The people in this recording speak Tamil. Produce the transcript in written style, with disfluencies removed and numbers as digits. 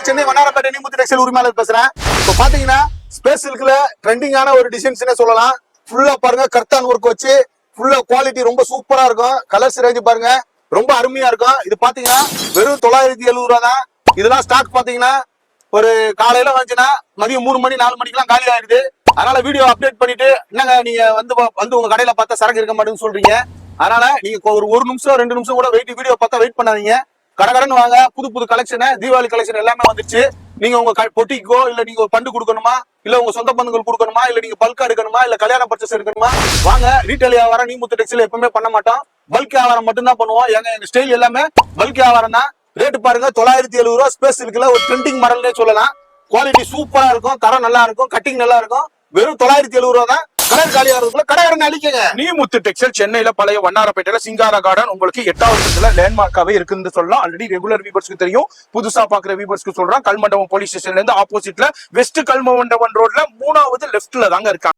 சென்னை வண்ணாரப்பேட்டை நீமுத்து டெக்ஸ்டைல் உரிமையாளர் பேசுறேன். இப்போ பாத்தீங்கன்னா ஸ்பேஸ் சில்க்ல ட்ரெண்டிங்கான ஒரு டிசைன்ஸ்னே சொல்லலாம். ஃபுல்லா பாருங்க கர்தான் ஒர்க் வச்சு ஃபுல்லா குவாலிட்டி ரொம்ப சூப்பரா இருக்கும். கலர்ஸ் ரேஞ்ச் பாருங்க ரொம்ப அருமையா இருக்கும். இது பாத்தீங்கன்னா வெறும் 970 ரூபா தான். இதெல்லாம் ஸ்டாக் பாத்தீங்கன்னா ஒரு காலையில வந்துச்சுன்னா மதியம் 3 மணி 4 மணிக்கெல்லாம் காலி ஆயிடுது. அதனால வீடியோ அப்டேட் பண்ணிட்டு என்னங்க நீங்க வந்து உங்க கடையில பார்த்தா சரக்கு இருக்க மாட்டேன்னு சொல்றீங்க. அதனால நீங்க ஒரு நிமிஷம் 2 நிமிஷம் கூட வீடியோ பார்த்தா வெயிட் பண்ணாதீங்க. கடகடன்னு வாங்க. புது கலெக்ஷன், தீபாவளி கலெக்ஷன் எல்லாமே வந்துச்சு. நீங்க உங்க பொட்டிக்கோ இல்ல நீங்க ஒரு பண்டு கொடுக்கணுமா, இல்ல உங்க சொந்த பந்துகள் கொடுக்கணுமா, இல்ல நீங்க பல்கா எடுக்கணுமா, இல்ல கல்யாண பர்ச்சேஸ் எடுக்கணுமா, வாங்க. ரீட்டைல் வியாபாரம் நீமுத்து டெக்ஸ்டைல் எப்பவுமே பண்ண மாட்டோம். பல்க் வியாபாரம் மட்டும் தான் பண்ணுவோம். எங்க ஸ்டைல் எல்லாமே பல்க் வியாபாரம் தான். ரேட்டு பாருங்க 970 ரூபா. ஸ்பேஸ் இருக்குல்ல ஒரு ட்ரெண்டிங் மாடல்னே சொல்லலாம். குவாலிட்டி சூப்பரா இருக்கும், தரம் நல்லா இருக்கும், கட்டிங் நல்லா இருக்கும். வெறும் 970 ரூபா தான். கலர் காலியா இருக்குல்ல கடைக்காரங்க அழிக்கங்க. நீமுத்து டெக்ஸ்டைல் சென்னையில பழைய வண்ணாரப்பேட்டையில சிங்கார கார்டன் உங்களுக்கு 8வது லேண்ட்மார்க்காவே இருக்குன்னு சொல்லலாம். ஆல்ரெடி ரெகுலர் வீவர்ஸ்க்கு தெரியும், புதுசா பாக்குற வீவர்ஸ்க்கு சொல்றேன். கல்மண்டபம் போலீஸ் ஸ்டேஷன்ல இருந்து ஆப்போசிட்ல வெஸ்ட் கல்மண்டபம் ரோட்ல 3வது லெஃப்ட்ல தாங்க இருக்காங்க.